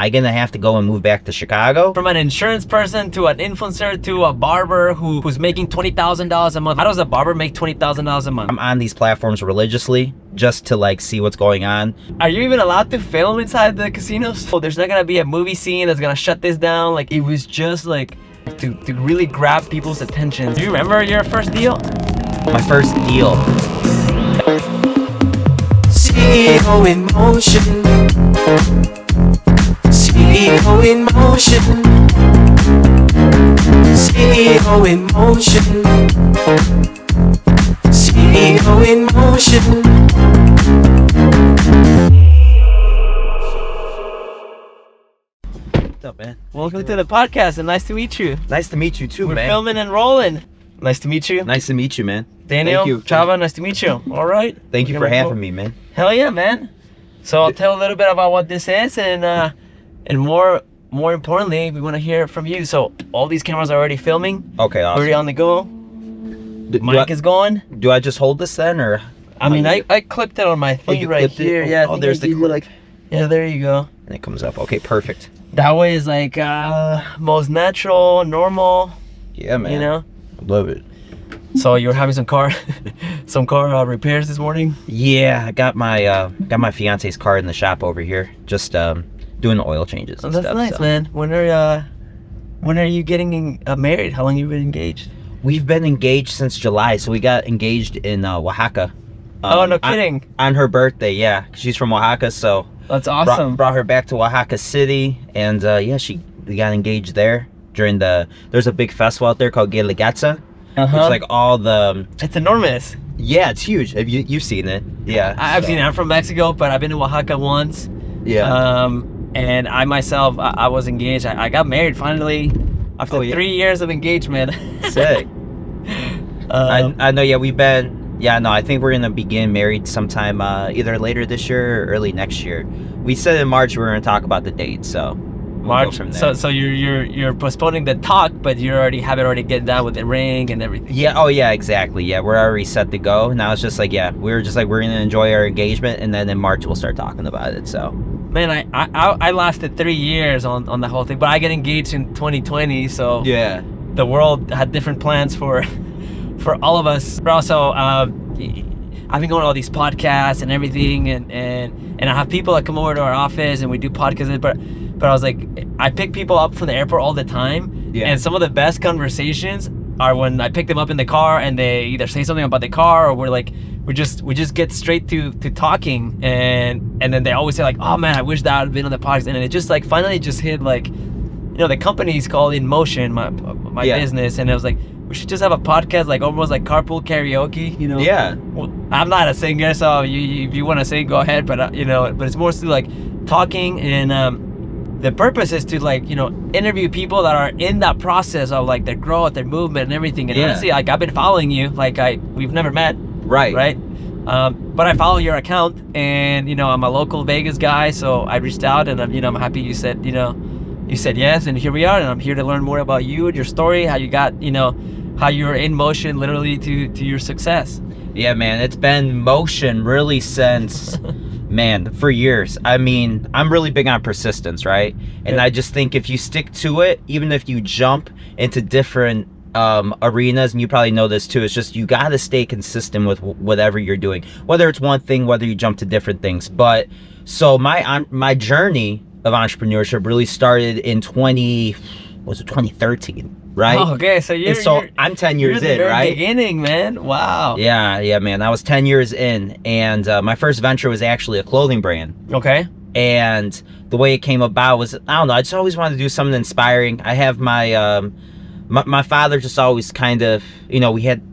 I gonna have to go and move back to Chicago? From an insurance person to an influencer to a barber who's making $20,000 a month. How does a barber make $20,000 a month? I'm on these platforms religiously just to like see what's going on. Are you even allowed to film inside the casinos? Oh, there's not gonna be a movie scene that's gonna shut this down. Like, it was just like to really grab people's attention. Do you remember your first deal? My first deal. CEO InMotion. CEO InMotion. CEO InMotion. CEO InMotion. What's up, man? Welcome to the podcast, and nice to meet you. Nice to meet you too, We're man. filming and rolling. Nice to meet you. Nice to meet you, man. Daniel, Thank you. Chava, nice to meet you. All right. Thank you for having me, man. Hell yeah, man. So I'll tell a little bit about what this is, and more importantly, we want to hear from you. So all these cameras are already filming. Okay, awesome. Already on the go. Mic is going. Do I just hold this then, or? I mean, I clipped it on my thing you right clipped it? here. Yeah. Oh, there's the clip. Yeah, there you go. And it comes up. Okay, perfect. That way is like most natural, normal. Yeah, man. You know. Love it. So you're having some car repairs this morning? Yeah, I got my fiance's car in the shop over here, just doing the oil changes. Oh, And that's stuff, nice, so. man. When are you getting married? How long have you been engaged? We've been engaged since July, so we got engaged in Oaxaca. Oh, no kidding. On her birthday, yeah. She's from Oaxaca, so That's awesome. brought her back to Oaxaca City, and yeah, we got engaged there during there's a big festival out there called Guelaguetza. It's like all the... It's enormous. Yeah, it's huge. Have you've seen it? Yeah. I've seen it. I'm from Mexico, but I've been to Oaxaca once. Yeah. And I myself, I was engaged. I got married finally after 3 years of engagement. Sick. I know. Yeah, we've been. Yeah, no. I think we're gonna begin married sometime either later this year or early next year. We said in March we were gonna talk about the date, so we'll go from there. So you're postponing the talk, but you have it already get down with the ring and everything. Yeah. Oh yeah. Exactly. Yeah, we're already set to go. Now it's just like we're gonna enjoy our engagement, and then in March we'll start talking about it. So. Man, I lasted 3 years on the whole thing, but I got engaged in 2020, so Yeah. the world had different plans for all of us. But also, I've been going to all these podcasts and everything, and I have people that come over to our office and we do podcasts, but I was like, I pick people up from the airport all the time, and some of the best conversations are when I pick them up in the car and they either say something about the car, or we just get straight to talking, and then they always say like, oh man, I wish that had been on the podcast, and it just like finally just hit like, you know, the company's called InMotion, my business, and it was like, we should just have a podcast, like almost like carpool karaoke, you know? Yeah. Well, I'm not a singer, so if you want to sing, go ahead, but you know, but it's mostly like talking, and the purpose is to like, you know, interview people that are in that process of like their growth, their movement, and everything. And honestly, like I've been following you, like we've never met. Right. But I follow your account, and you know, I'm a local Vegas guy, so I reached out, and I'm happy you said yes, and here we are, and I'm here to learn more about you and your story, how you got, you know, how you're in motion literally to your success. Yeah, man, it's been motion really since man, for years. I mean, I'm really big on persistence, right? And I just think if you stick to it, even if you jump into different arenas, and you probably know this too, it's just you got to stay consistent with whatever you're doing, whether it's one thing, whether you jump to different things. But so my journey of entrepreneurship really started in 2013, right? Oh, okay, so I'm 10 years in, right? Beginning, man. Wow. Yeah, man. I was 10 years in, and my first venture was actually a clothing brand. Okay. And the way it came about was, I don't know, I just always wanted to do something inspiring. I have my father just always kind of, you know, we had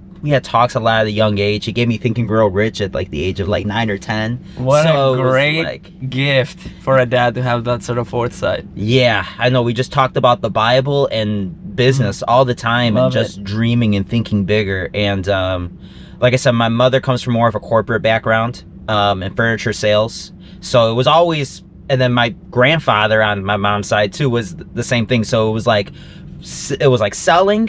talks a lot at a young age. He gave me Think and Grow Rich at like the age of like 9 or 10. What a great gift for a dad to have that sort of foresight. Yeah, I know. We just talked about the Bible and business all the time. Love and just it. Dreaming and thinking bigger. And like I said, my mother comes from more of a corporate background in furniture sales. So it was always, and then my grandfather on my mom's side too was the same thing. So it was like selling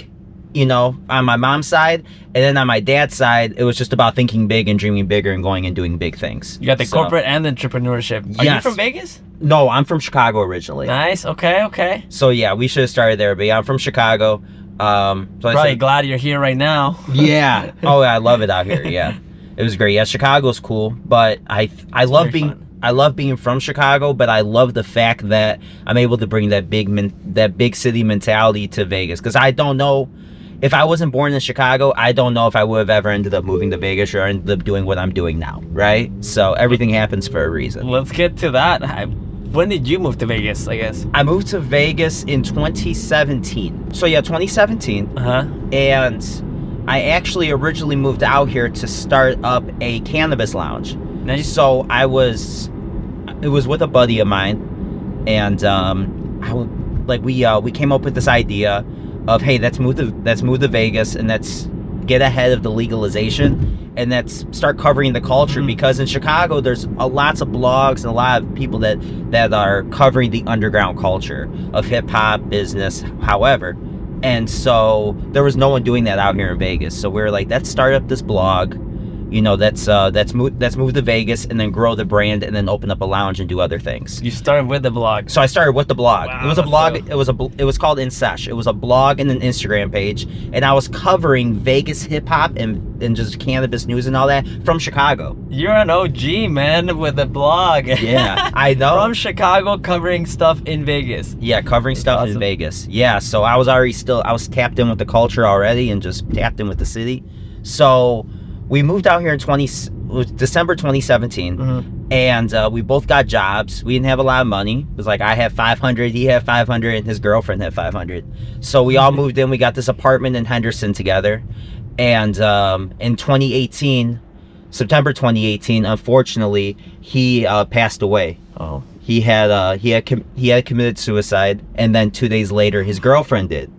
you know, on my mom's side. And then on my dad's side, it was just about thinking big and dreaming bigger and going and doing big things. You got the corporate and the entrepreneurship. Are you Yes. from Vegas? No, I'm from Chicago originally. Nice. Okay. So yeah, we should have started there, but yeah, I'm from Chicago. So I Probably said, glad you're here right now. yeah. Oh, I love it out here. Yeah, it was great. Yeah, Chicago's cool, but I love very being fun. I love being from Chicago, but I love the fact that I'm able to bring that big city mentality to Vegas, because I don't know if I wasn't born in Chicago, I don't know if I would have ever ended up moving to Vegas or ended up doing what I'm doing now, right? So everything happens for a reason. Let's get to that. When did you move to Vegas, I guess? I moved to Vegas in 2017. So yeah, 2017. Uh-huh. And I actually originally moved out here to start up a cannabis lounge. Nice. So it was with a buddy of mine, and we came up with this idea of, hey, let's move to Vegas and let's get ahead of the legalization and let's start covering the culture, because in Chicago there's lots of blogs and a lot of people that are covering the underground culture of hip hop, business, however. And so there was no one doing that out here in Vegas. So we were like, let's start up this blog, you know, let's move to Vegas and then grow the brand and then open up a lounge and do other things. You started with the blog. So I started with the blog. Wow, It was a that's blog. It was called In Sesh. It was a blog and an Instagram page, and I was covering Vegas hip hop and just cannabis news and all that from Chicago. You're an OG, man, with a blog. Yeah, I know. From Chicago, covering stuff in Vegas. Yeah, covering stuff in awesome. Vegas. Yeah, so I was tapped in with the culture already and just tapped in with the city. So we moved out here in December 2017, and we both got jobs. We didn't have a lot of money. It was like I had 500, he had 500, and his girlfriend had 500. So we all moved in. We got this apartment in Henderson together. And in 2018, September 2018, unfortunately, he passed away. Oh. He had committed suicide, and then 2 days later, his girlfriend did.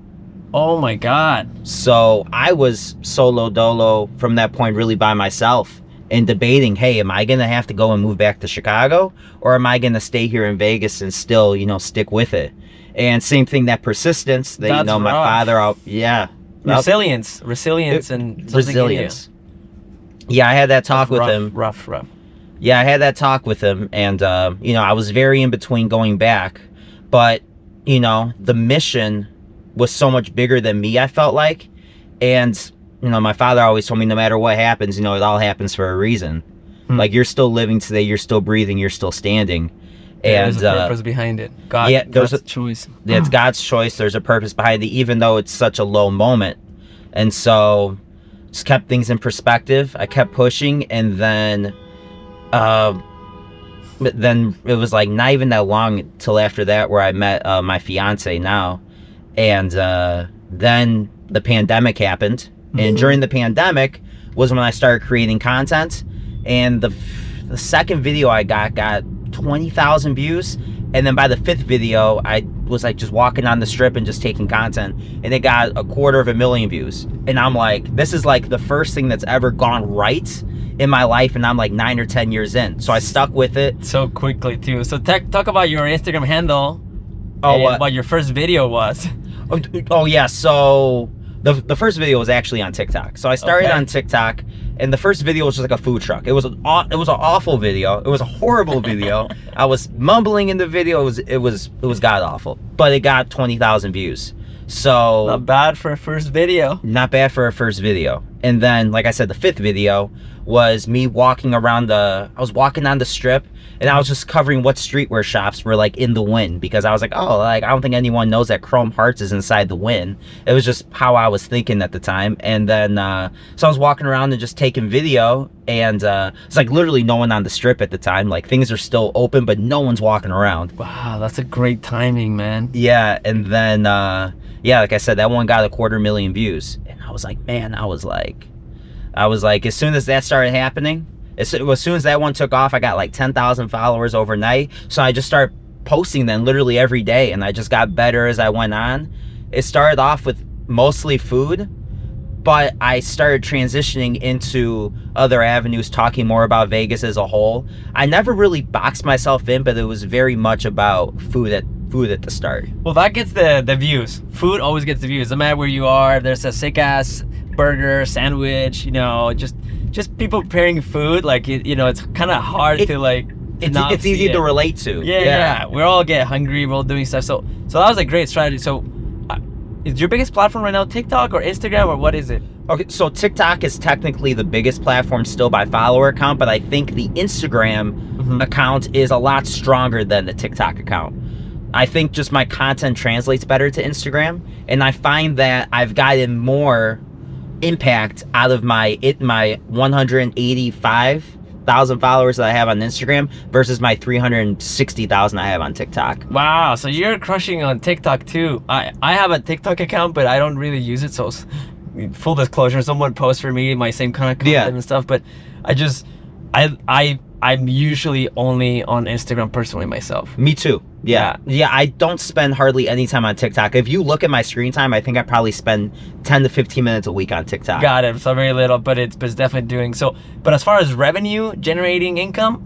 Oh my God. So I was solo dolo from that point, really by myself, and debating, hey, am I gonna have to go and move back to Chicago, or am I gonna stay here in Vegas and still, you know, stick with it? And same thing, that persistence that, That's you know, my rough. father, yeah, Resilience and something resilience. Yeah, I had that talk with him. Rough. Yeah, I had that talk with him, and you know, I was very in between going back, but you know, the mission was so much bigger than me, I felt like. And you know, my father always told me, no matter what happens, you know, it all happens for a reason. Like, you're still living today, you're still breathing, you're still standing. And there's a purpose behind it. God, yeah, there's God's a choice. It's God's choice. There's a purpose behind it, even though it's such a low moment. And so just kept things in perspective. I kept pushing, and then but then it was like not even that long till after that where I met my fiance now. And then the pandemic happened, and during the pandemic was when I started creating content, and the second video I got 20,000 views, and then by the fifth video I was like just walking on the strip and just taking content, and it got 250,000 views. And I'm like, this is like the first thing that's ever gone right in my life, and I'm like 9 or 10 years in. So I stuck with it So quickly too. So talk about your Instagram handle. And what your first video was. Oh yeah, so the first video was actually on TikTok. So I started on TikTok, and the first video was just like a food truck. It was an awful video. It was a horrible video. I was mumbling in the video. It was god awful. But it got 20,000 views. So Not bad for a first video. not bad for a first video. And then, like I said, the fifth video was me walking around I was walking on the strip, and I was just covering what streetwear shops were like in the Wynn, because I was like, oh, like I don't think anyone knows that Chrome Hearts is inside the Wynn. It was just how I was thinking at the time. And then so I was walking around and just taking video, and it's like literally no one on the strip at the time. Like, things are still open, but no one's walking around. Wow, that's a great timing, man. Yeah. And then yeah, like I said, that one got 250,000 views, and I was like, man, I was like, as soon as that started happening, as soon as that one took off, I got like 10,000 followers overnight. So I just started posting then literally every day, and I just got better as I went on. It started off with mostly food, but I started transitioning into other avenues, talking more about Vegas as a whole. I never really boxed myself in, but it was very much about food food at the start. Well, that gets the views. Food always gets the views. No matter where you are, there's a sick ass burger, sandwich, just people preparing food. Like, it's kind of hard to like. It's easy to relate to. Yeah. We all get hungry. We're all doing stuff. So that was a great strategy. So, is your biggest platform right now TikTok or Instagram, or what is it? Okay, so TikTok is technically the biggest platform still by follower count, but I think the Instagram account is a lot stronger than the TikTok account. I think just my content translates better to Instagram, and I find that I've gotten more impact out of my 185,000 followers that I have on Instagram versus my 360,000 I have on TikTok. Wow, so you're crushing on TikTok too. I have a TikTok account, but I don't really use it. So full disclosure, someone posts for me my same kind of content and stuff, but I'm usually only on Instagram personally myself. Me too. Yeah, I don't spend hardly any time on TikTok. If you look at my screen time, I think I probably spend 10 to 15 minutes a week on TikTok. Got it. So very little, but it's definitely doing so. But as far as revenue generating income,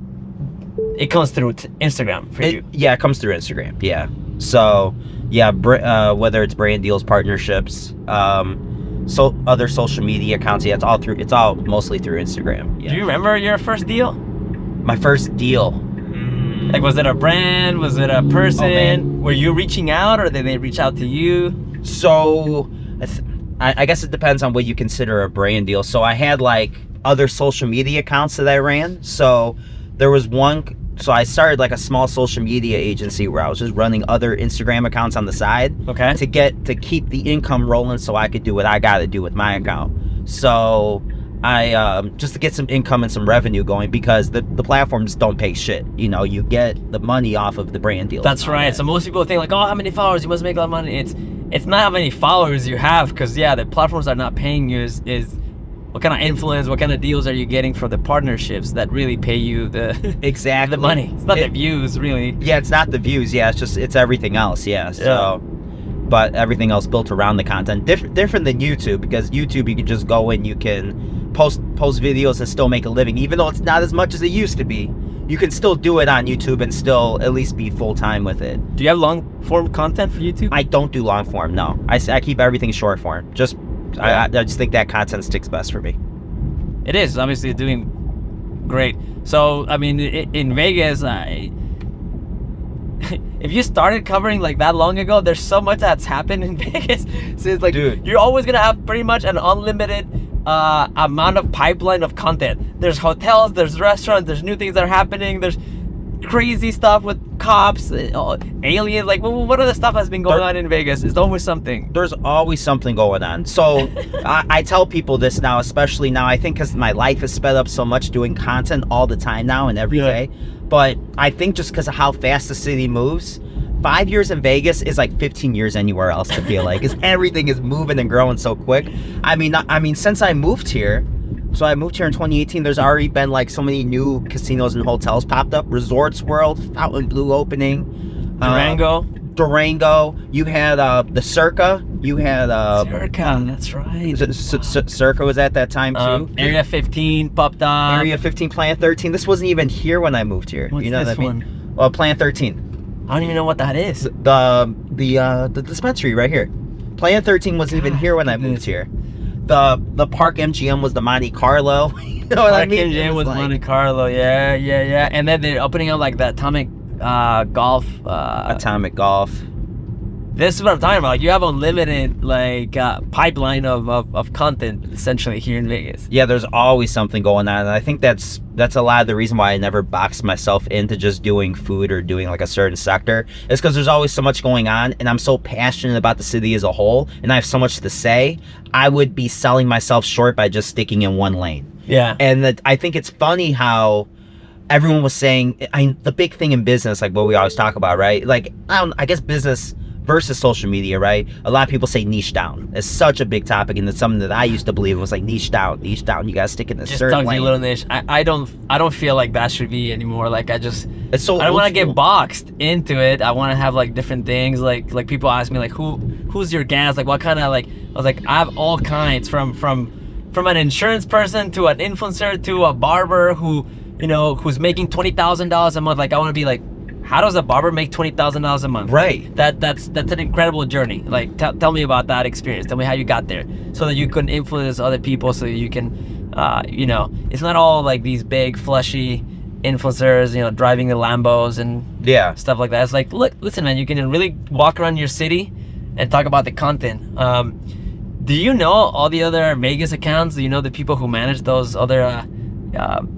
it comes through Instagram for you. Yeah, it comes through Instagram. Yeah. So yeah, whether it's brand deals, partnerships, so other social media accounts, it's all mostly through Instagram. Yeah. Do you remember your first deal? My first deal. Like, was it a brand? Was it a person? Oh, man. Were you reaching out, or did they reach out to you? So I guess it depends on what you consider a brand deal. So I had like other social media accounts that I ran. So there was one. So I started like a small social media agency where I was just running other Instagram accounts on the side. Okay. To keep the income rolling, so I could do what I got to do with my account. So I just to get some income and some revenue going, because the platforms don't pay shit. You get the money off of the brand deals. That's right. So most people think like, oh, how many followers? You must make a lot of money. It's not how many followers you have, because the platforms are not paying you. Is what kind of influence, what kind of deals are you getting from the partnerships that really pay you the money? It's not the views, really. Yeah, it's not the views. Yeah, it's everything else. Yeah. So. But everything else built around the content, different than YouTube, because YouTube you can just go in, you can post videos and still make a living, even though it's not as much as it used to be. You can still do it on YouTube and still at least be full time with it. Do you have long form content for YouTube? I don't do long form. No, I keep everything short form. I just think that content sticks best for me. It is obviously doing great. So I mean, in Vegas, if you started covering like that long ago, there's so much that's happened in Vegas. So it's like, dude, you're always gonna have pretty much an unlimited amount of pipeline of content. There's hotels, there's restaurants, there's new things that are happening, there's crazy stuff with cops, aliens. Like, what other stuff has been going on in Vegas? There's always something. There's always something going on. So I tell people this now, especially now, I think because my life is sped up so much doing content all the time now and every day. But I think just because of how fast the city moves, 5 years in Vegas is like 15 years anywhere else, to feel like, because everything is moving and growing so quick. I mean, since I moved here, so I moved here in 2018, there's already been like so many new casinos and hotels popped up. Resorts World, Fontainebleau opening. Durango. You had the Circa. You had Circa, that's right. Circa was at that time too. Area 15 popped up. Area 15, Plan 13. This wasn't even here when I moved here. What's you know this what I mean? one? Well, Plan 13. I don't even know what that is. The dispensary right here. Plan 13 wasn't even here when I moved here. The Park MGM was the Monte Carlo. You know what I mean? MGM was Monte Carlo. Yeah. And then they're opening up like the Atomic Golf. Atomic Golf. This is what I'm talking about. You have unlimited like pipeline of content essentially here in Vegas. Yeah, there's always something going on, and I think that's a lot of the reason why I never boxed myself into just doing food or doing like a certain sector. It's because there's always so much going on, and I'm so passionate about the city as a whole, and I have so much to say. I would be selling myself short by just sticking in one lane. Yeah. And I think it's funny how everyone was saying, the big thing in business, like what we always talk about, right? Like, I guess business versus social media, right? A lot of people say niche down. It's such a big topic, and it's something that I used to believe it was like niche down. You gotta stick in this certain lane. Little niche. I don't feel like that should be anymore. Like I don't want to get boxed into it. I want to have like different things. Like people ask me like who's your guest? Like what kind of like, I was like, I have all kinds from an insurance person to an influencer to a barber who's making $20,000 a month. Like I want to be like, how does a barber make $20,000 a month? Right. That's an incredible journey. Like, tell me about that experience. Tell me how you got there, so that you can influence other people, so you can, you know, it's not all like these big fleshy influencers, you know, driving the Lambos and Yeah. stuff like that. It's like, look, listen, man, you can really walk around your city and talk about the content. Do you know all the other Vegas accounts? Do you know the people who manage those other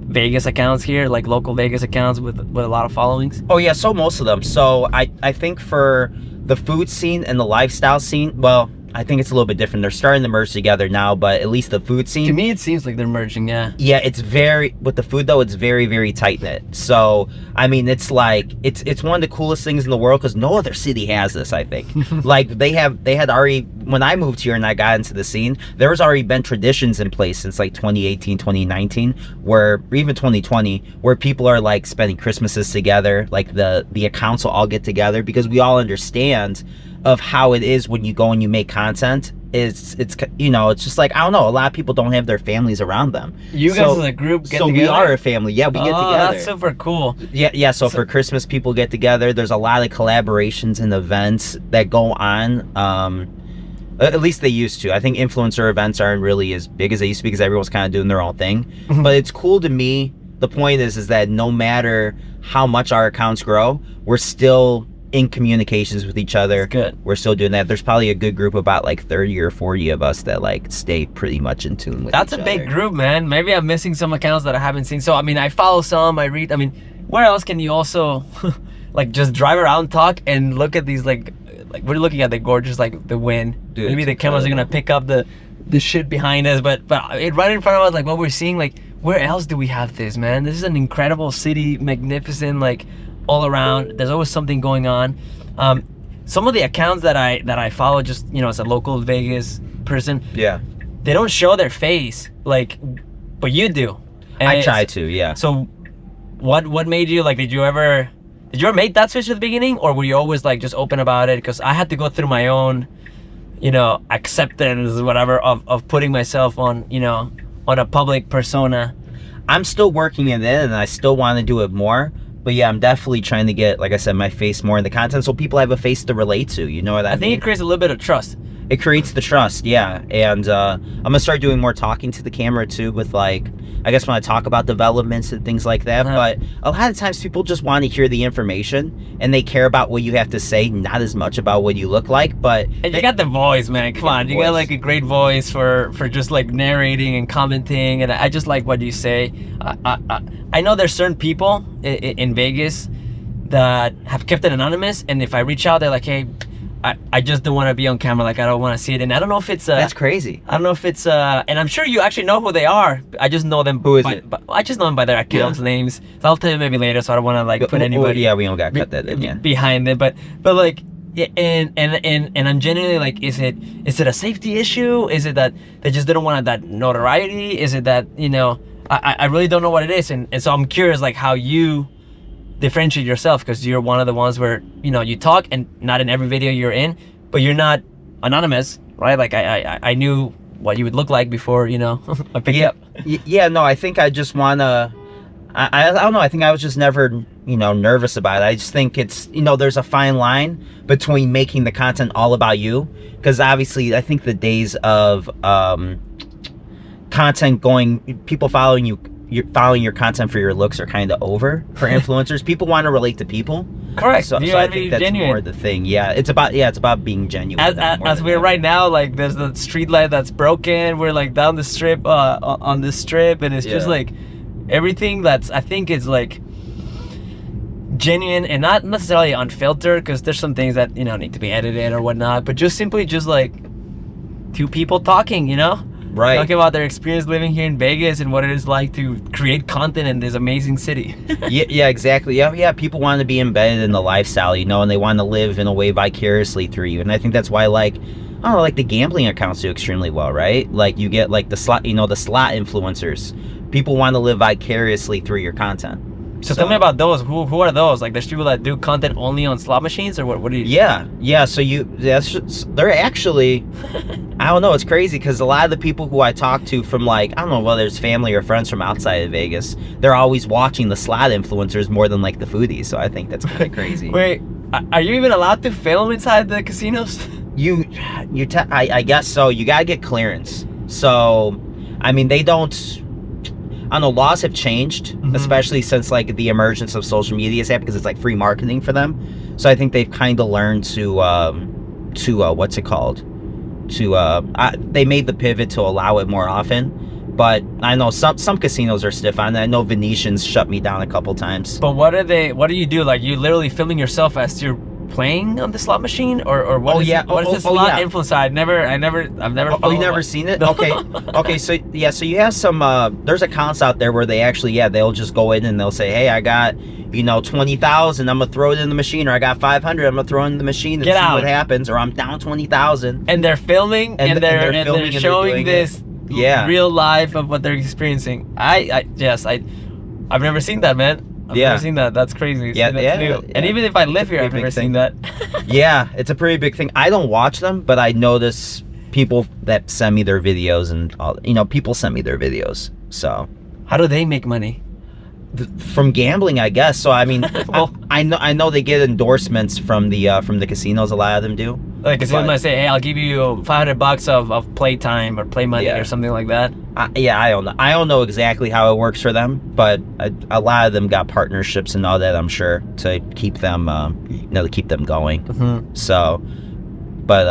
Vegas accounts here, like local Vegas accounts with a lot of followings? Oh yeah, so most of them. So I think for the food scene and the lifestyle scene, well, I think it's a little bit different. They're starting to merge together now, but at least the food scene. To me, it seems like they're merging, yeah. Yeah, it's very, with the food though, it's very, very tight knit. So, I mean, it's like, it's one of the coolest things in the world, because no other city has this, I think. Like, they had already, when I moved here and I got into the scene, there was already been traditions in place since like 2018, 2019, where, or even 2020, where people are like spending Christmases together, like the accounts will all get together, because we all understand of how it is when you go and you make content. It's you know, it's just like, I don't know, a lot of people don't have their families around them. You guys as a group get so together? we are a family. Yeah, we get together. That's super cool. Yeah. So for Christmas, people get together. There's a lot of collaborations and events that go on. At least they used to. I think influencer events aren't really as big as they used to be, because everyone's kind of doing their own thing. But it's cool to me. The point is that no matter how much our accounts grow, we're still in communications with each other. Good. We're still doing that. There's probably a good group, about like 30 or 40 of us, that like stay pretty much in tune with That's each a big other. group, man. Maybe I'm missing some accounts that I haven't seen. So I mean, I follow some, I read. I mean, where else can you also like just drive around, talk, and look at these like we're looking at the gorgeous, like the wind. Dude, maybe the cameras are gonna pick up the shit behind us, but it right in front of us, like what we're seeing. Like, where else do we have this, man? This is an incredible city, magnificent, like all around. There's always something going on. Some of the accounts that I follow, just, you know, as a local Vegas person, Yeah. they don't show their face, like, but you do. And I try to, yeah. So what made you, like, did you ever make that switch at the beginning, or were you always like just open about it? Because I had to go through my own, you know, acceptance, whatever, of putting myself on, you know, on a public persona. I'm still working in it, and I still want to do it more. But yeah, I'm definitely trying to get, like I said, my face more in the content, so people have a face to relate to. You know what I mean? I think it creates a little bit of trust. It creates the trust, yeah. And I'm gonna start doing more talking to the camera too, with like, I guess when I talk about developments and things like that. But a lot of times people just want to hear the information, and they care about what you have to say, not as much about what you look like. But And you got the voice, man. Come on, you got like a great voice for just like narrating and commenting, and I just like what you say. I know there's certain people in Vegas that have kept it anonymous, and if I reach out, they're like, hey, I just don't want to be on camera, like I don't want to see it. And I don't know if it's that's crazy. I don't know if it's and I'm sure you actually know who they are. I just know them. Who is it? I just know them by their accounts names. So I'll tell you maybe later, so I don't want to like put anybody. Yeah, we don't got to cut that in. Yeah. Behind it, but like, yeah, and I'm genuinely like, is it a safety issue? Is it that they just didn't want that notoriety? Is it that, you know, I really don't know what it is, and so I'm curious like how you differentiate yourself, because you're one of the ones where, you know, you talk, and not in every video you're in, but you're not anonymous, right? Like I knew what you would look like before, you know, I picked you up. Yeah, no, I think I just wanna, I don't know, I think I was just never, you know, nervous about it. I just think it's, you know, there's a fine line between making the content all about you, because obviously I think the days of content going, people following you, you're following your content for your looks, are kind of over for influencers. People want to relate to people. Correct. So I think that's genuine. More the thing. Yeah, it's about being genuine. As we're right now, like there's the street light that's broken. We're like down the strip, on the strip, and it's just like everything that's, I think, is like genuine and not necessarily unfiltered, because there's some things that, you know, need to be edited or whatnot, but just simply just like two people talking, you know. Right. Talking about their experience living here in Vegas and what it is like to create content in this amazing city. yeah, exactly. Yeah, people want to be embedded in the lifestyle, you know, and they want to live in a way vicariously through you. And I think that's why, like, I don't know, like the gambling accounts do extremely well, right? Like you get like the slot, you know, the slot influencers. People want to live vicariously through your content. So tell me about those. Who are those? Like, there's people that do content only on slot machines, or what do you? Yeah. So they're actually, I don't know. It's crazy because a lot of the people who I talk to from, like, I don't know whether it's family or friends from outside of Vegas, they're always watching the slot influencers more than like the foodies. So I think that's kind of crazy. Wait, are you even allowed to film inside the casinos? I guess so. You gotta get clearance. So, I mean, they don't. I don't know, laws have changed, especially since like the emergence of social media because it's like free marketing for them. So I think they've kind of learned to what's it called? They made the pivot to allow it more often. But I know some casinos are stiff on that. I know Venetian's shut me down a couple times. But what do you do? Like, you literally filming yourself as you're playing on the slot machine, or what? What is this slot influence? I've never. Oh, you never seen it? Okay. So you have some. There's accounts out there where they actually, they'll just go in and they'll say, hey, I got 20,000. I'm gonna throw it in the machine, or I got 500. I'm gonna throw it in the machine and see what happens, or I'm down 20,000. And they're filming, and they're showing this real life of what they're experiencing. I've never seen that, man. I've never seen that. That's crazy. Yeah. And even if I live here, I've never seen that. Yeah, it's a pretty big thing. I don't watch them, but I notice people that send me their videos, and all, people send me their videos. So, how do they make money? From gambling, I guess. So I mean, I know they get endorsements from the casinos. A lot of them do. Like, casinos might say, "Hey, I'll give you $500 of play time or play money or something like that." I don't know. I don't know exactly how it works for them, but a lot of them got partnerships and all that. I'm sure to keep them, to keep them going. Mm-hmm. So, but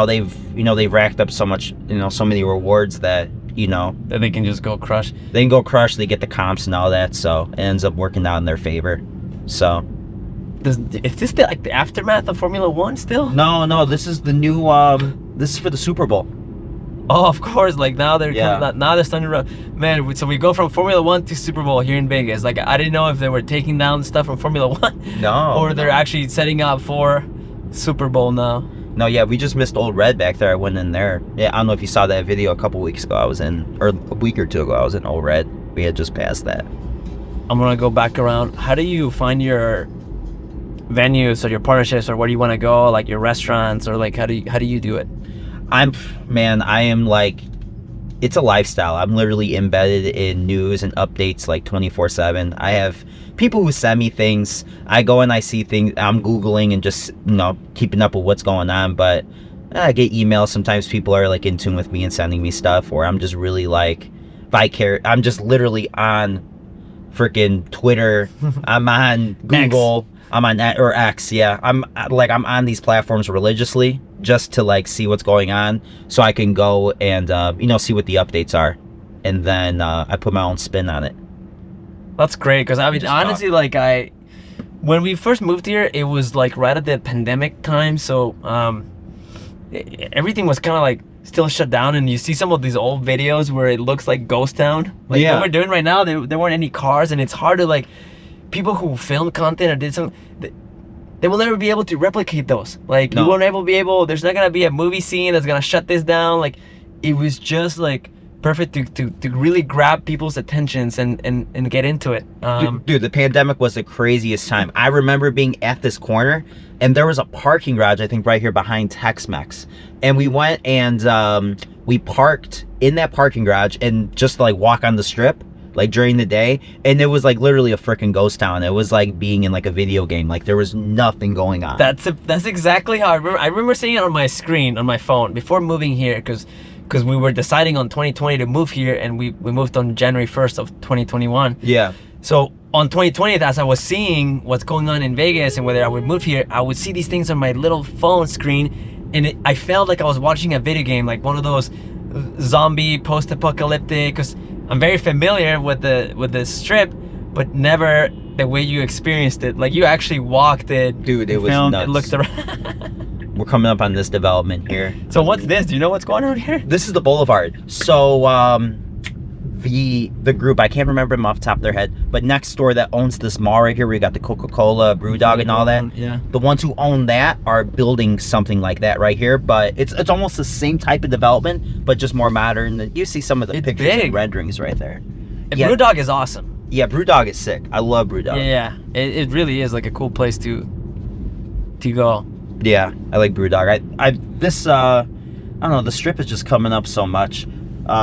they've racked up so much, so many rewards that. That they can just go crush. They can go crush. They get the comps and all that, so it ends up working out in their favor. So, is this the aftermath of Formula One still? No. This is the new. This is for the Super Bowl. Oh, of course. Like, now they're now they're starting to run. Man, so we go from Formula One to Super Bowl here in Vegas. Like, I didn't know if they were taking down stuff from Formula One. No. Or they're actually setting up for Super Bowl now. No, we just missed Old Red back there. I went in there. Yeah, I don't know if you saw that video a couple weeks ago. Or a week or two ago, I was in Old Red. We had just passed that. I'm gonna go back around. How do you find your venues or your partnerships, or where do you want to go, like your restaurants, or like how do you do it? I am like, it's a lifestyle. I'm literally embedded in news and updates like 24/7. I have people who send me things. I go and I see things. I'm Googling and just, keeping up with what's going on. But I get emails. Sometimes people are like in tune with me and sending me stuff, or I'm just really like, if I care, I'm just literally on freaking Twitter. I'm on Google. I'm on X. Yeah. I'm on these platforms religiously just to like see what's going on, so I can go and, see what the updates are. And then I put my own spin on it. That's great, because I mean, honestly, like when we first moved here, it was like right at the pandemic time, so everything was kind of like still shut down, and you see some of these old videos where it looks like ghost town. Like what we're doing right now, there weren't any cars, and it's hard to like, people who filmed content or did some, they will never be able to replicate those. Like, you won't be able, there's not gonna be a movie scene that's gonna shut this down. Like, it was just like perfect to really grab people's attentions and get into it. Dude, the pandemic was the craziest time. I remember being at this corner, and there was a parking garage, I think right here behind Tex-Mex, and we went and we parked in that parking garage and just like walk on the strip like during the day, and it was like literally a freaking ghost town. It was like being in like a video game. Like, there was nothing going on. That's exactly how I remember seeing it on my screen on my phone before moving here, because we were deciding on 2020 to move here, and we moved on January 1st of 2021. Yeah. So on 2020, as I was seeing what's going on in Vegas and whether I would move here, I would see these things on my little phone screen, and I felt like I was watching a video game, like one of those zombie post-apocalyptic, because I'm very familiar with the strip, but never the way you experienced it. Like, you actually walked it. Dude, it was nuts. It looked around. We're coming up on this development here. So what's this? Do you know what's going on here? This is the Boulevard. So the group, I can't remember them off the top of their head, but next door that owns this mall right here where you got the Coca-Cola, Brewdog and all that. Yeah. The ones who own that are building something like that right here, but it's almost the same type of development, but just more modern. You see some of the pictures and renderings right there. Brewdog is awesome. Yeah, Brewdog is sick. I love Brewdog. Yeah. It really is like a cool place to go. Yeah, I like Brewdog. I don't know, the strip is just coming up so much.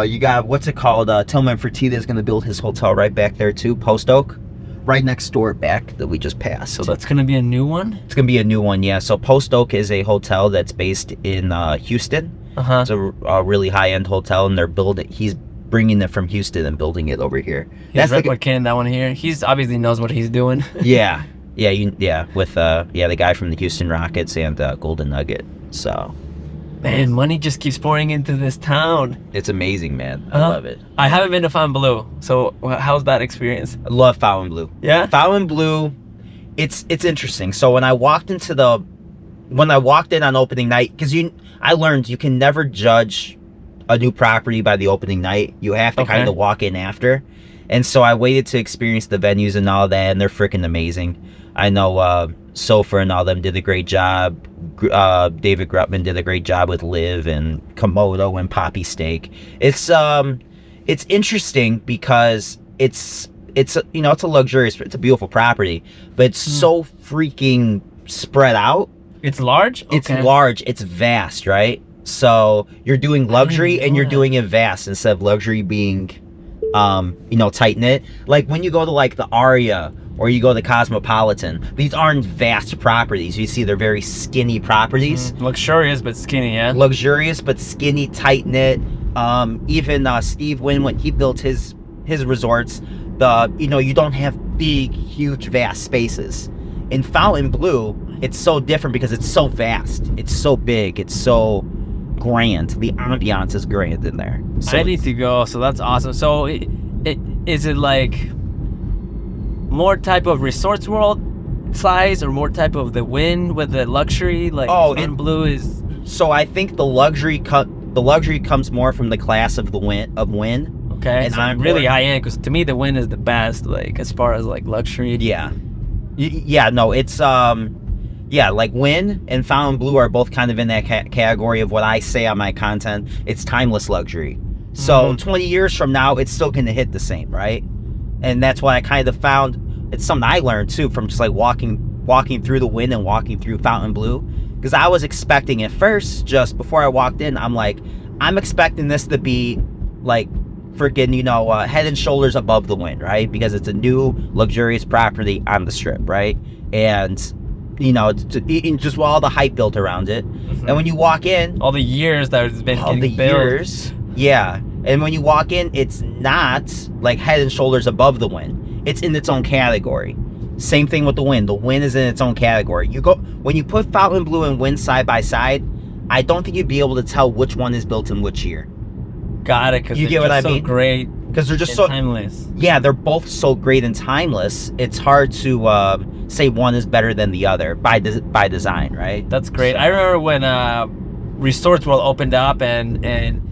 You got, what's it called? Tillman Fertitta is going to build his hotel right back there too, Post Oak, right next door back that we just passed. So that's going to be a new one? It's going to be a new one, yeah. So Post Oak is a hotel that's based in Houston. Uh-huh. It's a really high-end hotel, and he's bringing it from Houston and building it over here. He's replicating that one here. He's obviously knows what he's doing. Yeah. With the guy from the Houston Rockets and Golden Nugget. So, man, money just keeps pouring into this town. It's amazing, man. I love it. I haven't been to Fontainebleau, so how's that experience? I love Fontainebleau. Yeah? Fontainebleau, it's interesting. So when I walked in on opening night, because I learned you can never judge a new property by the opening night. You have to kind of walk in after. And so I waited to experience the venues and all that, and they're freaking amazing. I know Sofer and all them did a great job. David Grutman did a great job with Liv and Komodo and Poppy Steak. It's interesting because it's a luxurious, it's a beautiful property, but it's so freaking spread out. It's large? It's large. It's vast, right? So you're doing luxury and you're doing it vast instead of luxury being, tight knit. Like when you go to like the Aria or you go to Cosmopolitan, these aren't vast properties. You see, they're very skinny properties. Luxurious but skinny, yeah. Luxurious but skinny, tight knit. Even Steve Wynn, when he built his resorts, you don't have big, huge, vast spaces. In Fontainebleau, it's so different because it's so vast. It's so big. It's so grand. The ambiance is grand in there. So I need to go, so that's awesome. So is it like more type of Resorts World size or more type of the Wynn with the luxury? Like Fontainebleau is. So I think the luxury comes more from the class of the Wynn. Okay, and I'm really high end because to me the Wynn is the best. Like as far as like luxury. Yeah. No, it's like Wynn and Fontainebleau are both kind of in that category of what I say on my content. It's timeless luxury. So 20 years from now, it's still going to hit the same, right? And that's what I kind of found. It's something I learned too from just like walking through the Wynn and walking through Fontainebleau, because I was expecting at first, just before I walked in, I'm expecting this to be like freaking head and shoulders above the Wynn, right? Because it's a new luxurious property on the Strip, right? And just all the hype built around it. And when you walk in, all the years that it's been built. Yeah. And when you walk in, it's not like head and shoulders above the Wynn. It's in its own category. Same thing with the Wynn. The Wynn is in its own category. When you put Fontainebleau and Wynn side by side, I don't think you'd be able to tell which one is built in which year. Got it. Because you get what I mean? So great. Because they're just so timeless. Yeah, they're both so great and timeless. It's hard to say one is better than the other by design, right? That's great. So. I remember when Resorts World opened up and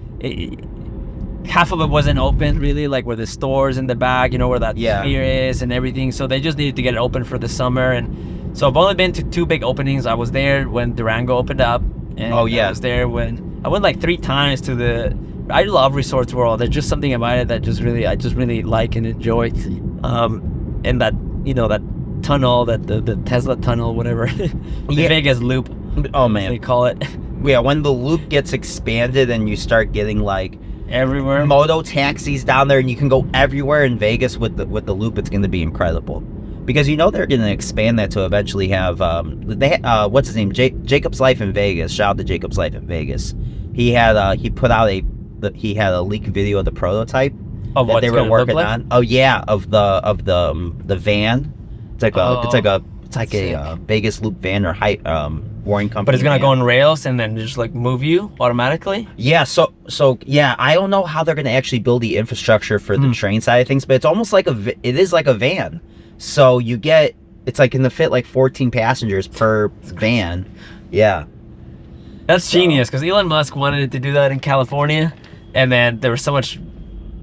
half of it wasn't open really, like where the stores in the back, where that sphere is and everything. So they just needed to get it open for the summer. And so I've only been to 2 big openings. I was there when Durango opened up. And I was there when I went like 3 times to the. I love Resorts World. There's just something about it that I just really like and enjoy. And that that tunnel, that the Tesla tunnel, whatever, the Vegas loop. Oh man, they call it. Yeah, when the loop gets expanded and you start getting like everywhere moto taxis down there, and you can go everywhere in Vegas with the loop, it's going to be incredible. Because they're going to expand that to eventually have what's his name, Jacob's Life in Vegas. Shout out to Jacob's Life in Vegas. He put out he had a leaked video of the prototype that they were working on. Oh yeah, of the van. It's like a Vegas loop van or Warring Company. But it's gonna go on rails and then just like move you automatically. Yeah. So yeah, I don't know how they're gonna actually build the infrastructure for the train side of things, but it's almost like it is like a van. So it's like gonna fit like 14 passengers per van. Yeah. That's genius, because Elon Musk wanted to do that in California, and then there was so much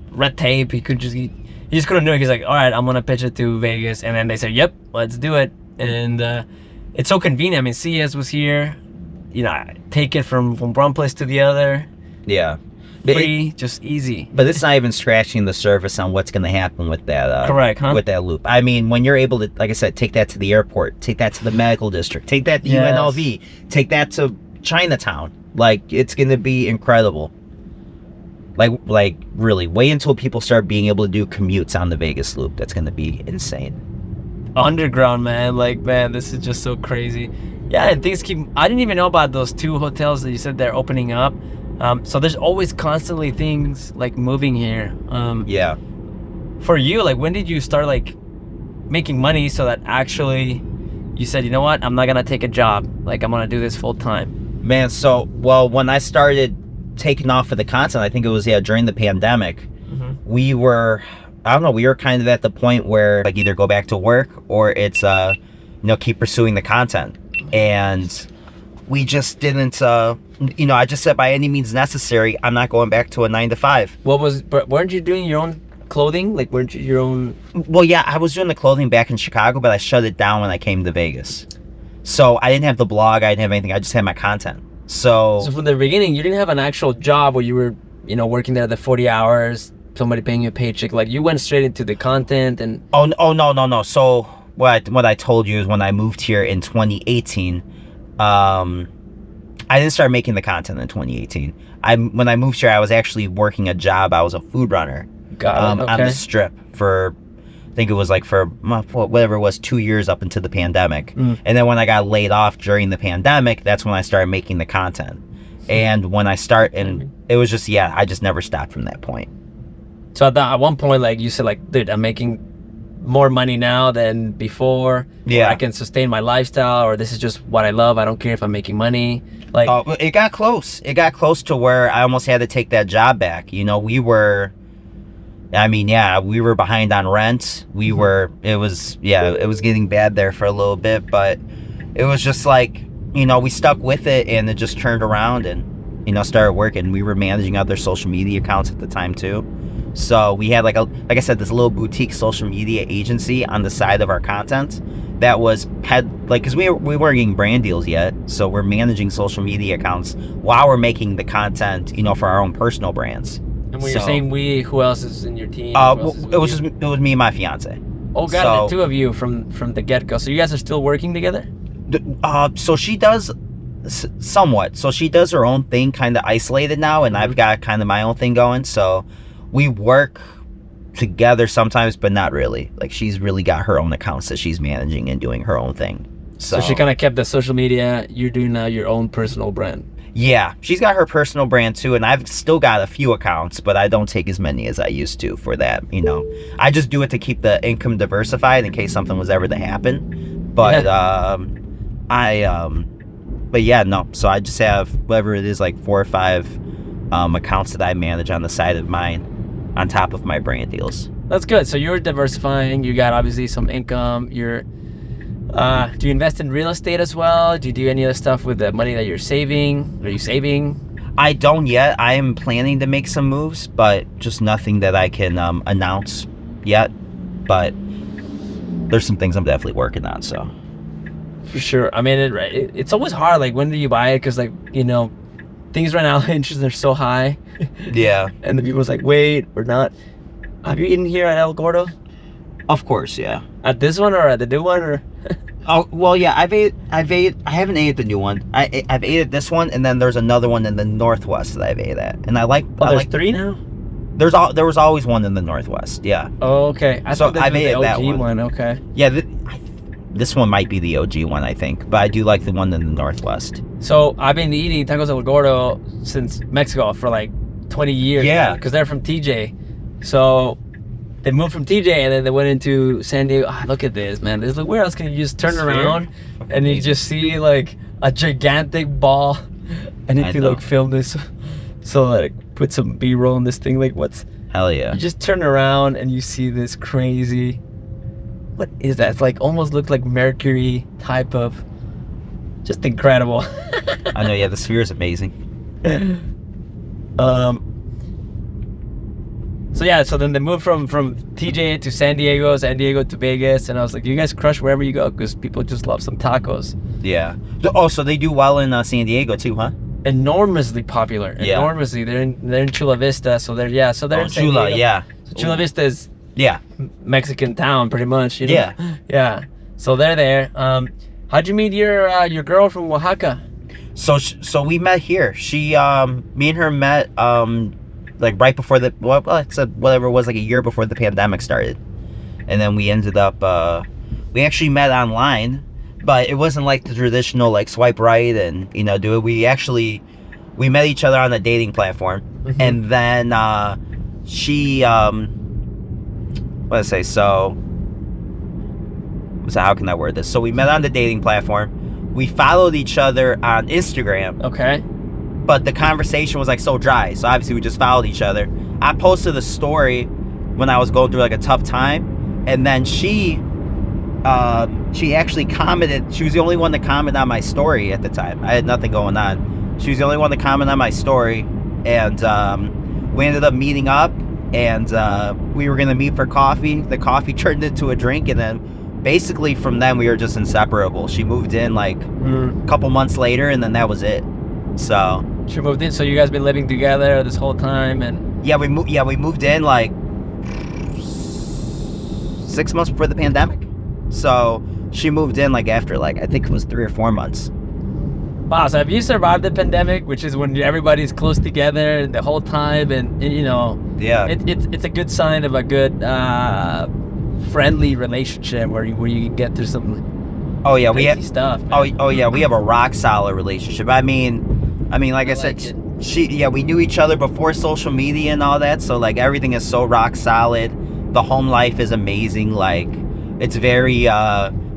red tape. He just couldn't do it. He's like, all right, I'm gonna pitch it to Vegas, and then they said, yep, let's do it. And it's so convenient. I mean, CES was here. Take it from one place to the other. Yeah. free, just easy. But it's not even scratching the surface on what's going to happen with that. Correct, huh? With that loop. I mean, when you're able to, like I said, take that to the airport, take that to the medical district, take that to Yes. UNLV, take that to Chinatown. Like, it's going to be incredible. Like really, wait until people start being able to do commutes on the Vegas loop. That's going to be insane. Underground, man. Like, man, this is just so crazy. Yeah, and things keep. I didn't even know about those 2 hotels that you said they're opening up. So there's always constantly things like moving here. Yeah. For you, like, when did you start like making money so that actually you said, you know what, I'm not gonna take a job. Like, I'm gonna do this full time. Man, so when I started taking off of the content, I think it was during the pandemic. We were, I don't know, we were kind of at the point where like either go back to work or it's keep pursuing the content. And we just didn't I just said by any means necessary, I'm not going back to a 9 to 5. But weren't you doing your own clothing? Like, weren't you your own? Well, yeah, I was doing the clothing back in Chicago, but I shut it down when I came to Vegas. So I didn't have the blog, I didn't have anything, I just had my content. So from the beginning, you didn't have an actual job where you were, working there the 40 hours, somebody paying you a paycheck. Like, you went straight into the content and... Oh no. So what I told you is when I moved here in 2018, I didn't start making the content in 2018. When I moved here, I was actually working a job. I was a food runner. Got it, okay. On the strip for, I think it was like for whatever it was, 2 years up into the pandemic. And then when I got laid off during the pandemic, that's when I started making the content. And when I it was just, I just never stopped from that point. So at one point, like, you said, like, dude, I'm making more money now than before. Yeah. Or I can sustain my lifestyle, or this is just what I love. I don't care if I'm making money. Like, it got close. It got close to where I almost had to take that job back. We were behind on rent. It was getting bad there for a little bit, but it was just like, we stuck with it, and it just turned around and, started working. We were managing other social media accounts at the time too. So we had like I said, this little boutique social media agency on the side of our content that because we weren't getting brand deals yet. So we're managing social media accounts while we're making the content, for our own personal brands. And when you're saying we, who else is in your team? It was me and my fiance. Oh, got it. The 2 of you from the get-go. So you guys are still working together? So she does somewhat. So she does her own thing, kind of isolated now, and I've got kind of my own thing going. So we work together sometimes, but not really. Like, she's really got her own accounts that she's managing and doing her own thing. So she kind of kept the social media. You're doing now your own personal brand. Yeah, she's got her personal brand too, and I've still got a few accounts, but I don't take as many as I used to for that. I just do it to keep the income diversified in case something was ever to happen. But but yeah, no. So I just have whatever it is, like 4 or 5 accounts that I manage on the side of mine, on top of my brand deals. That's good. So you're diversifying. You got obviously some income. Do you invest in real estate as well? Do you do any other stuff with the money that you're saving? Are you saving? I don't yet. I am planning to make some moves, but just nothing that I can announce yet. But there's some things I'm definitely working on. So for sure. I mean, it's always hard. Like, when do you buy it? Because, like, things right now, interest are so high. Yeah. And the people's like, wait, we're not. Have you eaten here at El Gordo? Of course, yeah. At this one or at the new one, or? Oh, well, yeah, I haven't ate at the new one. I've ate at this one, and then there's another one in the Northwest that I've ate at. And I like... there's 3 now? There was always one in the Northwest, yeah. Oh, okay. So I've ate at that one. Okay. Yeah, this one might be the OG one, I think. But I do like the one in the Northwest. So I've been eating tacos El Gordo since Mexico for like 20 years. Yeah. Because they're from TJ. So... they moved from TJ and then they went into San Diego. Oh, look at this, man. It's like, where else can you just turn around and you just see like a gigantic ball? I need to like film this. So like put some B-roll on this thing. Like, hell yeah. You just turn around and you see this crazy, what is that? It's like almost looked like Mercury type of, just incredible. I know, yeah, the sphere is amazing. So yeah, so then they moved from TJ to San Diego to Vegas, and I was like, you guys crush wherever you go because people just love some tacos. Yeah. Oh, so they do well in San Diego too, huh? enormously popular. Yeah. Enormously. They're in Chula Vista, so they're in San Chula, Diego. yeah. So Chula Vista is Yeah. Mexican town, pretty much. You know? Yeah. Yeah. So they're there. How'd you meet your girl from Oaxaca? So we met here. She me and her met like right before whatever it was, like a year before the pandemic started, and then we ended up we actually met online, but it wasn't like the traditional like swipe right and do it. We met each other on a dating platform, and then she what did I say? So how can I word this? So we met on the dating platform. We followed each other on Instagram. Okay. But the conversation was like so dry. So obviously we just followed each other. I posted a story when I was going through like a tough time. And then she actually commented. She was the only one to comment on my story at the time. I had nothing going on. She was the only one to comment on my story. And we ended up meeting up. And we were going to meet for coffee. The coffee turned into a drink. And then basically from then we were just inseparable. She moved in like a couple months later, and then that was it. So she moved in. So you guys been living together this whole time, and we moved in like 6 months before the pandemic. So she moved in like after like I think it was 3 or 4 months. Wow. So have you survived the pandemic, which is when everybody's close together the whole time, and yeah, it's a good sign of a good friendly relationship where you get through some we have stuff, man. oh yeah, we have a rock solid relationship. I mean like I said, we knew each other before social media and all that, so like everything is so rock solid. The home life is amazing. Like it's very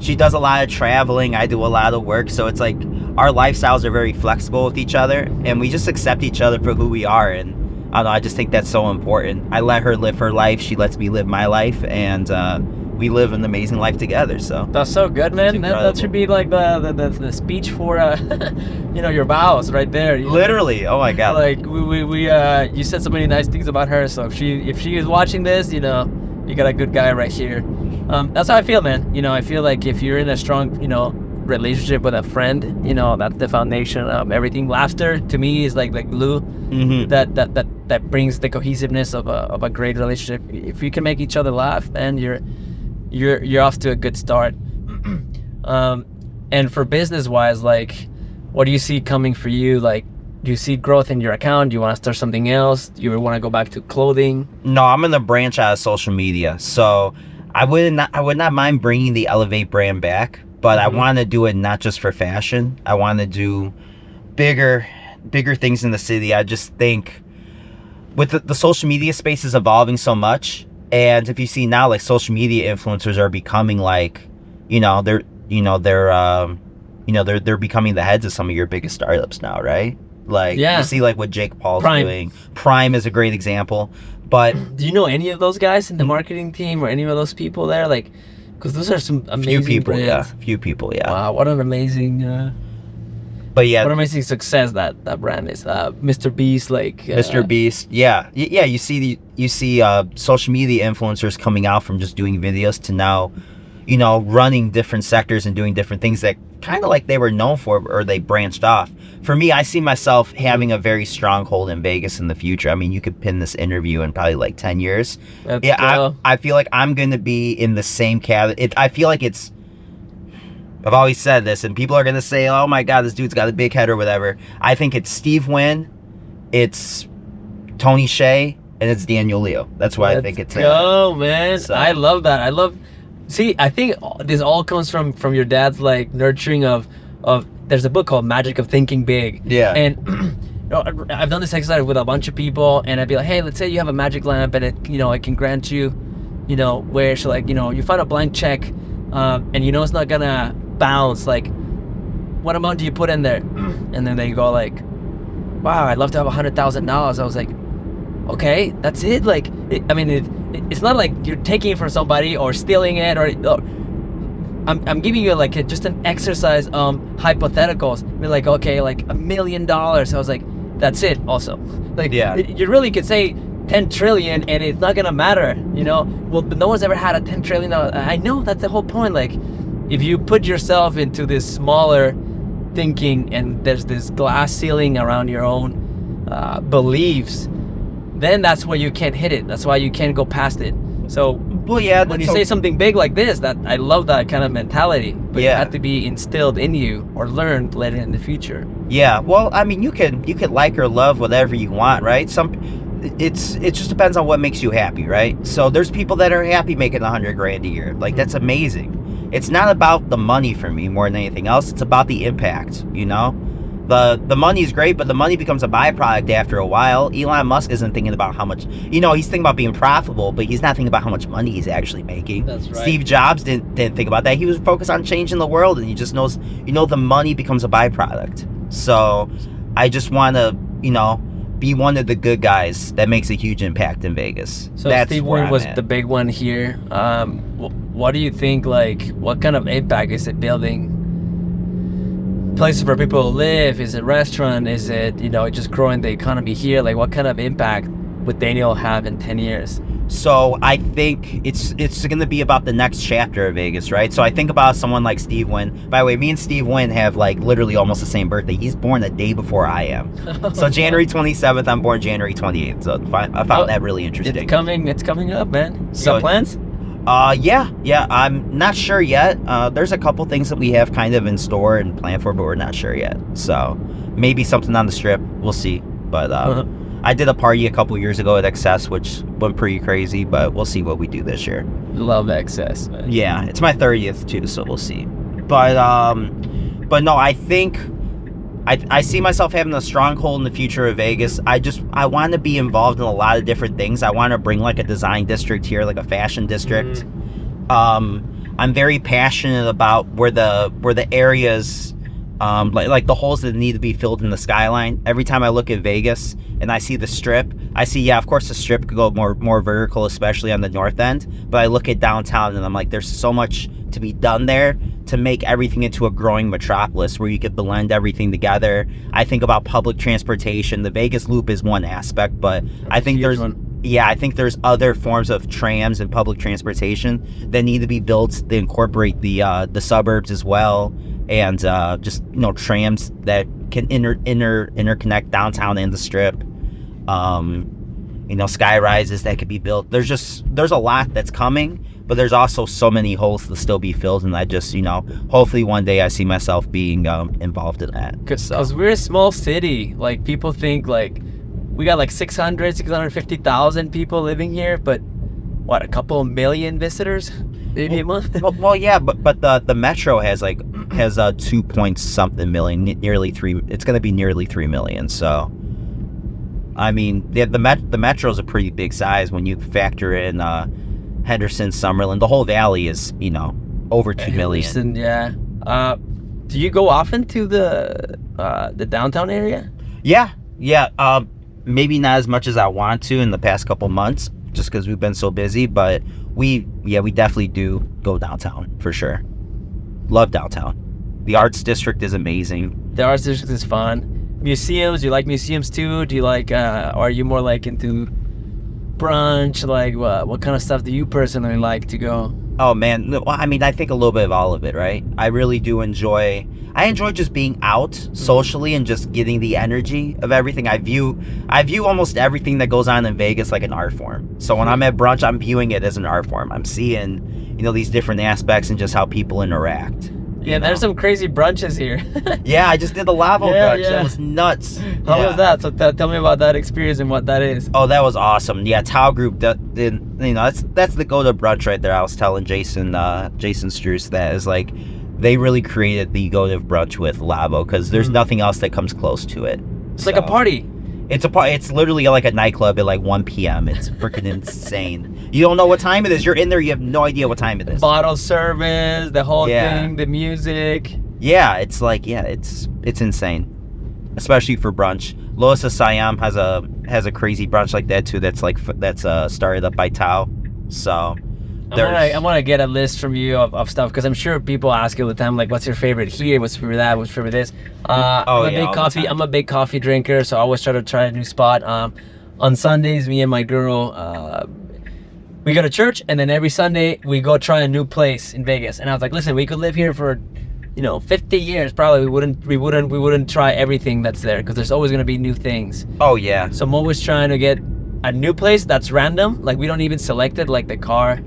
she does a lot of traveling, I do a lot of work, so it's like our lifestyles are very flexible with each other, and we just accept each other for who we are. And I don't know, I just think that's so important. I let her live her life, she lets me live my life, and we live an amazing life together. So that's so good, man. That should be like the speech for your vows right there. Literally. Oh my God. Like we you said so many nice things about her. So if she is watching this, you got a good guy right here. That's how I feel, man. I feel like if you're in a strong relationship with a friend, that's the foundation of everything. Laughter to me is like glue that brings the cohesiveness of a great relationship. If you can make each other laugh, man, you're off to a good start. And for business wise, like, what do you see coming for you? Like, do you see growth in your account? Do you want to start something else? Do you want to go back to clothing? No, I'm gonna branch out of social media. So I would not mind bringing the Elevate brand back, but I want to do it not just for fashion. I want to do bigger things in the city. I just think with the social media space is evolving so much, and if you see now, like, social media influencers are becoming like, they're becoming the heads of some of your biggest startups now, right? Like, you see like what Jake Paul's doing. Prime is a great example. But do you know any of those guys in the marketing team or any of those people there? Like, because those are some amazing few people, yeah. Wow, what an amazing but yeah, what amazing success that brand is. Mr. Beast, like Mr. Beast, yeah. You see social media influencers coming out from just doing videos to now, running different sectors and doing different things that kind of like they were known for, or they branched off. For me, I see myself having a very strong hold in Vegas in the future. I mean, you could pin this interview in probably like 10 years. I feel like I'm going to be in the same category. I feel like I've always said this, and people are going to say, oh my God, this dude's got a big head or whatever. I think it's Steve Wynn, it's Tony Hsieh, and it's Daniel Leo. That's why I think it's him. Oh, man. So. I love that. See, I think this all comes from your dad's like nurturing of there's a book called Magic of Thinking Big. Yeah. And I've done this exercise with a bunch of people, and I'd be like, hey, let's say you have a magic lamp and it can grant you, wish, like, you find a blank check, and it's not gonna bounce. Like, what amount do you put in there? And then they go like, wow, I'd love to have $100,000. I was like, okay, that's it. Like, it's not like you're taking it from somebody or stealing it, or I'm giving you like just an exercise hypotheticals. We're like, okay, like $1 million. I was like, that's it. Also, like, you really could say 10 trillion and it's not gonna matter, well, but no one's ever had a 10 trillion. I know, that's the whole point. Like, if you put yourself into this smaller thinking and there's this glass ceiling around your own beliefs, then that's why you can't hit it. That's why you can't go past it. So Well, yeah. when you say something big like this, that I love that kind of mentality, but Yeah. it had to be instilled in you or learned later in the future. Yeah, well, I mean, you could like or love whatever you want, right? It just depends on what makes you happy, right? So there's people that are happy making $100,000 a year. Like, that's amazing. It's not about the money for me more than anything else. It's about the impact, you know? The money is great, but the money becomes a byproduct after a while. Elon Musk isn't thinking about how much, he's thinking about being profitable, but he's not thinking about how much money he's actually making. That's right. Steve Jobs didn't think about that. He was focused on changing the world, and he just knows, the money becomes a byproduct. So I just want to, be one of the good guys that makes a huge impact in Vegas. So That's Steve where Wynn I'm was at. the big one here. What do you think, like, what kind of impact is it building? Places for people to live? Is it restaurant? Is it, just growing the economy here? Like, what kind of impact would Daniel have in 10 years? So I think it's going to be about the next chapter of Vegas, right? So I think about someone like Steve Wynn. By the way, me and Steve Wynn have like literally almost the same birthday. He's born a day before I am. So January 27th, I'm born January 28th. So I found that really interesting. It's coming up, man. So- Got plans? Yeah. I'm not sure yet. There's a couple things that we have kind of in store and planned for, but we're not sure yet. So maybe something on the Strip. We'll see. But I did a party a couple years ago at Excess, which went pretty crazy, but we'll see what we do this year. Love Excess, man. Yeah, it's my 30th too, so we'll see. But no, I think I see myself having a stronghold in the future of Vegas. I want to be involved in a lot of different things. I want to bring like a design district here, like a fashion district. I'm very passionate about where the areas, like the holes that need to be filled in the skyline. Every time I look at Vegas and I see the Strip, I see, of course the Strip could go more vertical, especially on the north end. But I look at downtown and I'm like, there's so much to be done there to make everything into a growing metropolis where you could blend everything together. I think about public transportation. The Vegas Loop is one aspect, but I think I think there's other forms of trams and public transportation that need to be built to incorporate the suburbs as well, and just trams that can interconnect downtown and the Strip. Sky rises that could be built. There's a lot that's coming, but there's also so many holes to still be filled, and I just hopefully one day I see myself being involved in that. Because we're a small city. Like, people think like we got like 650,000 people living here, but what, a couple million visitors maybe a month? Well, yeah, but the metro has 2 point something million, nearly 3. It's going to be nearly 3 million. So, I mean, the metro's a pretty big size when you factor in Henderson, Summerlin. The whole valley is over 2 million. Henderson, yeah. Do you go often to the downtown area? Yeah. Maybe not as much as I want to in the past couple months, just because we've been so busy. But we definitely do go downtown for sure. Love downtown. The arts district is amazing. The arts district is fun. Museums, do you like museums too? Do you like, are you more like into brunch? Like, what kind of stuff do you personally like to go? Oh man, well, I mean, I think a little bit of all of it, right? I really do enjoy just being out socially and just getting the energy of everything. I view almost everything that goes on in Vegas like an art form. So when I'm at brunch, I'm viewing it as an art form. I'm seeing, these different aspects and just how people interact. Yeah, there's some crazy brunches here. Yeah, I just did the lava brunch. Yeah. That was nuts. How was that? So tell me about that experience and what that is. Oh, that was awesome. Yeah, Tao Group that's the go-to brunch right there. I was telling Jason Struess that is like, they really created the go-to brunch with Lavo because there's nothing else that comes close to it. It's like a party. It's literally like a nightclub at like 1 p.m. It's freaking insane. You don't know what time it is. You're in there, you have no idea what time it is. Bottle service, the whole thing, the music. Yeah, it's like, it's insane. Especially for brunch. Lois of Siam has a crazy brunch like that too. That's started up by Tao. So I want to get a list from you of stuff because I'm sure people ask you all the time, like, what's your favorite here? What's your favorite that? What's your favorite this? I'm a big coffee drinker, so I always try to try a new spot. On Sundays, me and my girl, we go to church, and then every Sunday we go try a new place in Vegas. And I was like, listen, we could live here for, 50 years, probably we wouldn't try everything that's there, because there's always going to be new things. Oh yeah. So I'm always trying to get a new place that's random. Like, we don't even select it, like the car.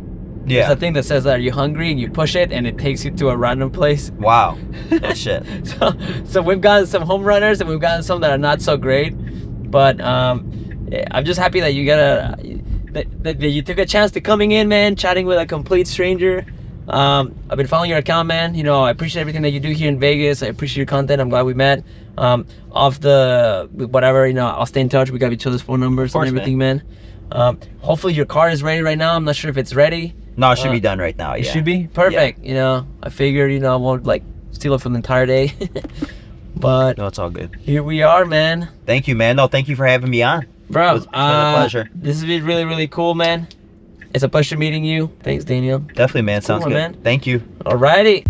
Yeah. There's a thing that says, are you hungry? And you push it and it takes you to a random place. Wow. Oh shit. So we've gotten some home runners and we've gotten some that are not so great. But I'm just happy that you that you took a chance to coming in, man, chatting with a complete stranger. I've been following your account, man. I appreciate everything that you do here in Vegas. I appreciate your content. I'm glad we met. Off the whatever, I'll stay in touch. We got each other's phone numbers and everything, man. Hopefully your car is ready right now. I'm not sure if it's ready. No, it should be done right now. Yeah. It should be perfect. I figured, I won't like steal it for the entire day. But No, it's all good. Here we are, man. Thank you, man. No, thank you for having me on. Bro, It's been a pleasure. This has been really, really cool, man. It's a pleasure meeting you. Thanks, Daniel. Definitely, man. Sounds Cool, good. man. Thank you. Alrighty.